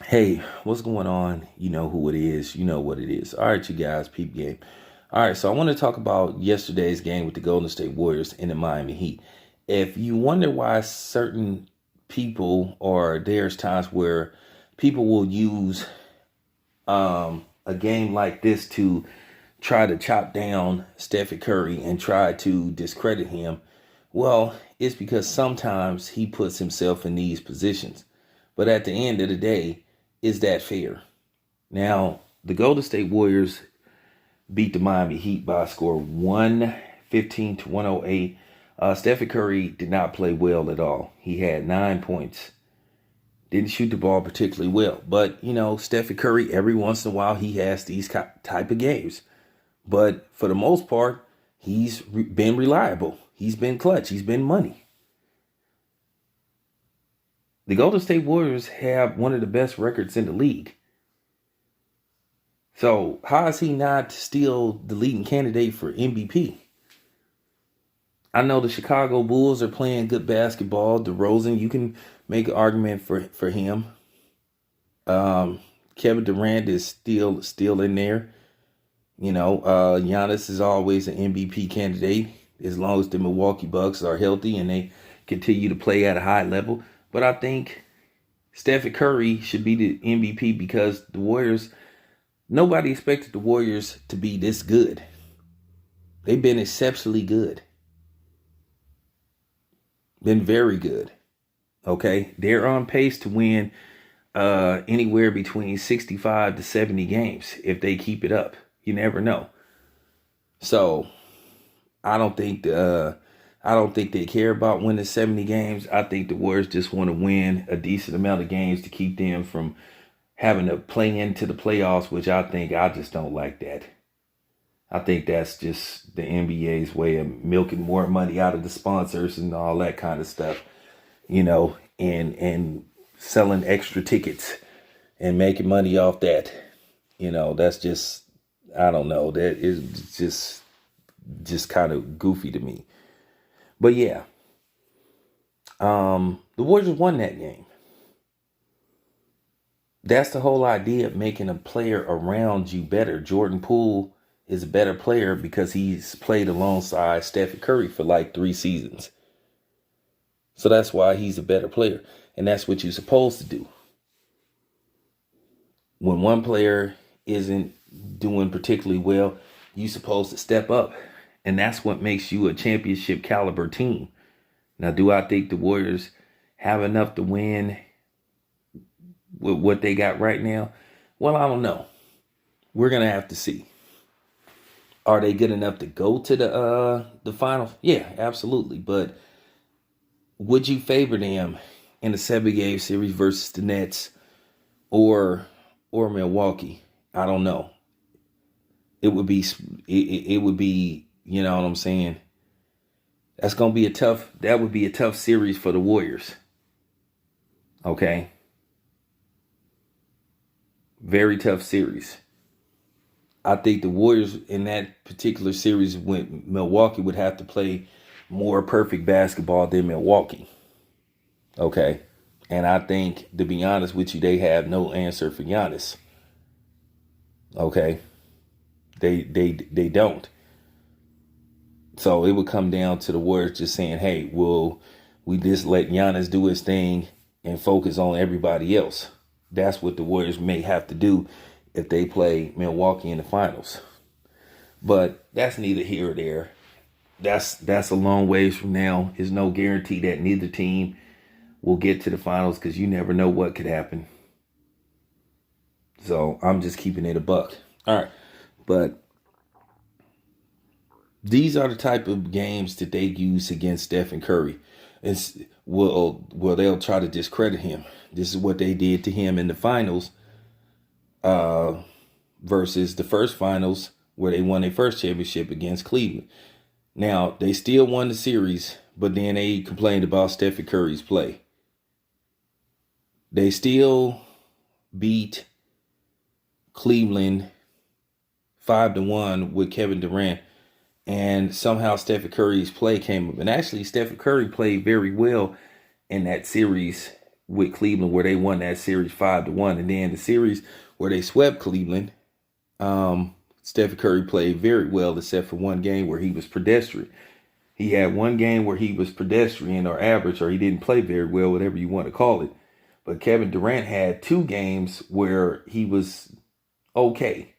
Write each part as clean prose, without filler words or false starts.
Hey, what's going on? You know who it is. You know what it is. All right, you guys, peep game. All right, so I want to talk about yesterday's game with the Golden State Warriors and the Miami Heat. If you wonder why certain people, or there's times where people will use a game like this to try to chop down Stephen Curry and try to discredit him, well, it's because sometimes he puts himself in these positions. But at the end of the day, is that fair? Now, the Golden State Warriors beat the Miami Heat by a score 115 to 108. Stephen Curry did not play well at all. He had 9 points. Didn't shoot the ball particularly well. But, Stephen Curry, every once in a while, he has these type of games. But for the most part, he's been reliable. He's been clutch. He's been money. The Golden State Warriors have one of the best records in the league. So how is he not still the leading candidate for MVP? I know the Chicago Bulls are playing good basketball. DeRozan, you can make an argument for him. Kevin Durant is still in there. Giannis is always an MVP candidate as long as the Milwaukee Bucks are healthy and they continue to play at a high level. But I think Stephen Curry should be the MVP because the Warriors, nobody expected the Warriors to be this good. They've been exceptionally good. Been very good. Okay. They're on pace to win anywhere between 65 to 70 games if they keep it up. You never know. So I don't think they care about winning 70 games. I think the Warriors just want to win a decent amount of games to keep them from having to play into the playoffs, which I just don't like that. I think that's just the NBA's way of milking more money out of the sponsors and all that kind of stuff, and selling extra tickets and making money off that. That's just, I don't know, that is just kind of goofy to me. But yeah, the Warriors won that game. That's the whole idea of making a player around you better. Jordan Poole is a better player because he's played alongside Stephen Curry for like 3 seasons. So that's why he's a better player. And that's what you're supposed to do. When one player isn't doing particularly well, you're supposed to step up. And that's what makes you a championship caliber team. Now, do I think the Warriors have enough to win with what they got right now? Well, I don't know. We're going to have to see. Are they good enough to go to the finals? Yeah, absolutely. But would you favor them in a 7-game series versus the Nets or Milwaukee? I don't know. It would be, you know what I'm saying? That would be a tough series for the Warriors. Okay. Very tough series. I think the Warriors in that particular series with Milwaukee would have to play more perfect basketball than Milwaukee. Okay. And I think, to be honest with you, they have no answer for Giannis. Okay. They don't. So it would come down to the Warriors just saying, hey, will we just let Giannis do his thing and focus on everybody else? That's what the Warriors may have to do if they play Milwaukee in the finals. But that's neither here or there. That's a long ways from now. There's no guarantee that neither team will get to the finals because you never know what could happen. So I'm just keeping it a buck. All right. But these are the type of games that they use against Stephen Curry. They'll try to discredit him. This is what they did to him in the finals versus the first finals where they won their first championship against Cleveland. Now, they still won the series, but then they complained about Stephen Curry's play. They still beat Cleveland 5-1 with Kevin Durant. And somehow Stephen Curry's play came up. And actually, Stephen Curry played very well in that series with Cleveland where they won that series 5-1. And then the series where they swept Cleveland, Stephen Curry played very well except for one game where he was pedestrian. He had one game where he was pedestrian or average, or he didn't play very well, whatever you want to call it. But Kevin Durant had 2 games where he was okay.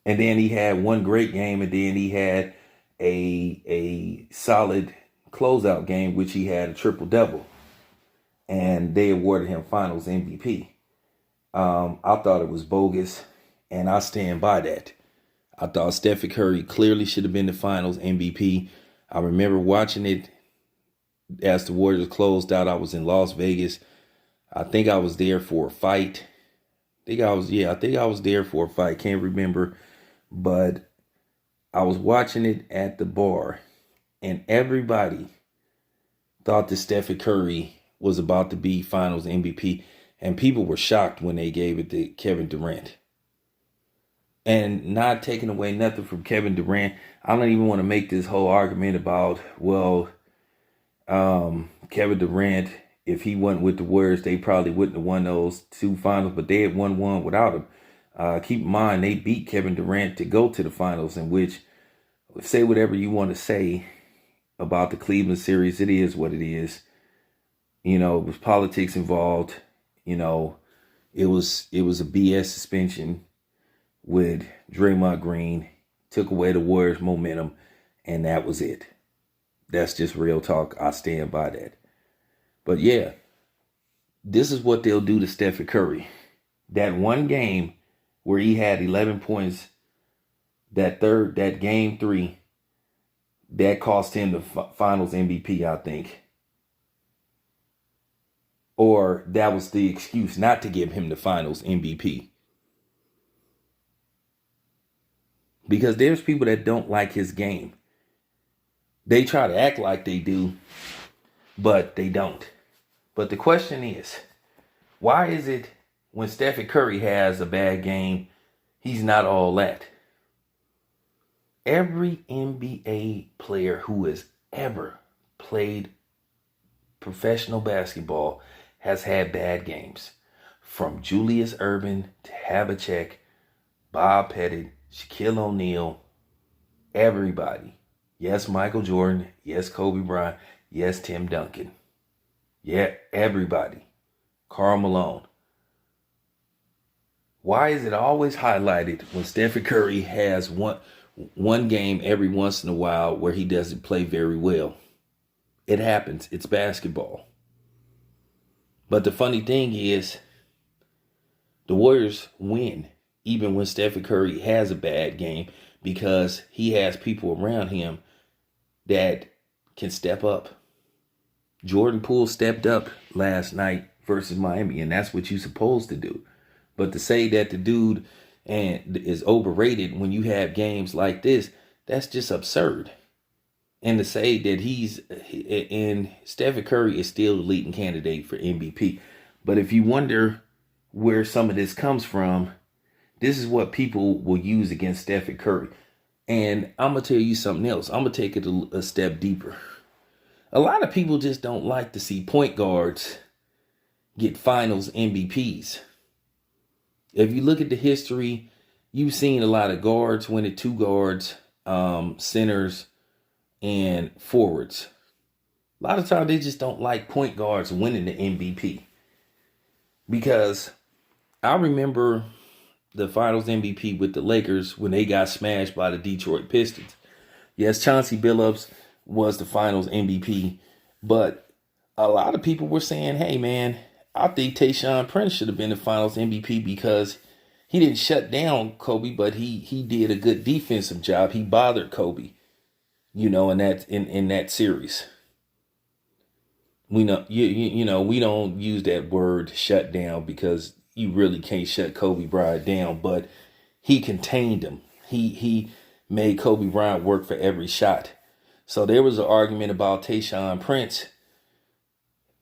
And then he had one great game, and then he had a solid closeout game, which he had a triple-double. And they awarded him Finals MVP. I thought it was bogus, and I stand by that. I thought Stephen Curry clearly should have been the Finals MVP. I remember watching it as the Warriors closed out. I was in Las Vegas. I think I was there for a fight. I think I was there for a fight. Can't remember. But I was watching it at the bar, and everybody thought that Stephen Curry was about to be Finals MVP, and people were shocked when they gave it to Kevin Durant. And not taking away nothing from Kevin Durant, I don't even want to make this whole argument about, Kevin Durant, if he wasn't with the Warriors, they probably wouldn't have won those 2 finals, but they had won one without him. Keep in mind, they beat Kevin Durant to go to the finals, in which, say whatever you want to say about the Cleveland series, it is what it is. It was politics involved. It was a BS suspension with Draymond Green, took away the Warriors' momentum, and that was it. That's just real talk. I stand by that. But yeah, this is what they'll do to Stephen Curry. That one game where he had 11 points, that game 3, that cost him the Finals MVP, I think. Or that was the excuse not to give him the Finals MVP. Because there's people that don't like his game. They try to act like they do, but they don't. But the question is, why is it when Stephen Curry has a bad game, he's not all that? Every NBA player who has ever played professional basketball has had bad games. From Julius Erving to Havlicek, Bob Pettit, Shaquille O'Neal, everybody. Yes, Michael Jordan. Yes, Kobe Bryant. Yes, Tim Duncan. Yeah, everybody. Karl Malone. Why is it always highlighted when Stephen Curry has one game every once in a while where he doesn't play very well? It happens. It's basketball. But the funny thing is, the Warriors win even when Stephen Curry has a bad game, because he has people around him that can step up. Jordan Poole stepped up last night versus Miami, and that's what you're supposed to do. But to say that the dude is overrated when you have games like this, that's just absurd. And to say that Stephen Curry is still the leading candidate for MVP. But if you wonder where some of this comes from, this is what people will use against Stephen Curry. And I'm going to tell you something else. I'm going to take it a step deeper. A lot of people just don't like to see point guards get Finals MVPs. If you look at the history, you've seen a lot of guards win it, 2 guards, centers, and forwards. A lot of times they just don't like point guards winning the MVP. Because I remember the Finals MVP with the Lakers when they got smashed by the Detroit Pistons. Yes, Chauncey Billups was the Finals MVP, but a lot of people were saying, hey man, I think Tayshaun Prince should have been the Finals MVP because he didn't shut down Kobe, but he did a good defensive job. He bothered Kobe, in that series. We know we don't use that word shut down because you really can't shut Kobe Bryant down, but he contained him. He made Kobe Bryant work for every shot. So there was an argument about Tayshaun Prince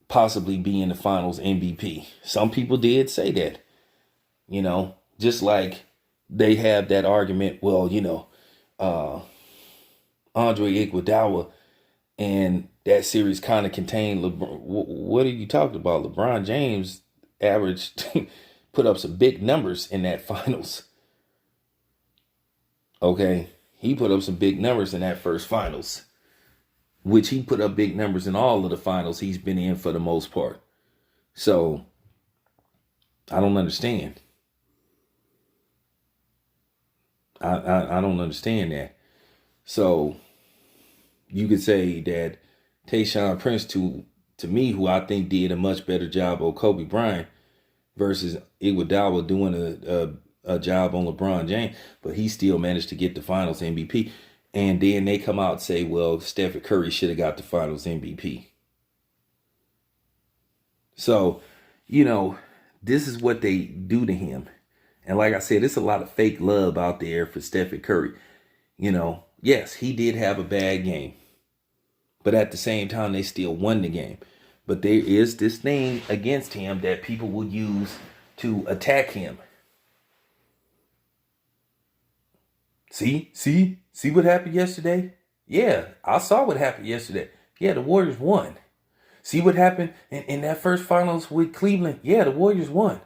possibly being the Finals MVP. Some people did say that, just like they have that argument. Well, Andre Iguodala and that series kind of contained LeBron. What are you talking about? LeBron James averaged, put up some big numbers in that finals. Okay. He put up some big numbers in that first finals, which he put up big numbers in all of the finals he's been in for the most part. So I don't understand. I don't understand that. So you could say that Tayshaun Prince, to me, who I think did a much better job on Kobe Bryant versus Iguodala doing a job on LeBron James, but he still managed to get the Finals MVP. And then they come out and say, well, Stephen Curry should have got the Finals MVP. So, this is what they do to him. And like I said, there's a lot of fake love out there for Stephen Curry. Yes, he did have a bad game. But at the same time, they still won the game. But there is this thing against him that people will use to attack him. See what happened yesterday? Yeah, I saw what happened yesterday. Yeah, the Warriors won. See what happened in that first finals with Cleveland? Yeah, the Warriors won.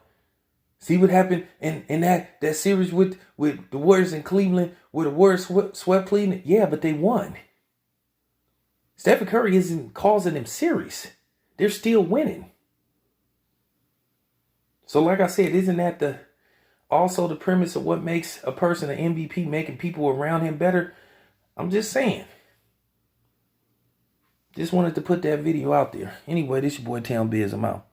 See what happened in that series with the Warriors in Cleveland where the Warriors swept Cleveland? Yeah, but they won. Stephen Curry isn't causing them series. They're still winning. So like I said, isn't that also the premise of what makes a person an MVP, making people around him better? I'm just saying. Just wanted to put that video out there. Anyway, this your boy Town Biz. I'm out.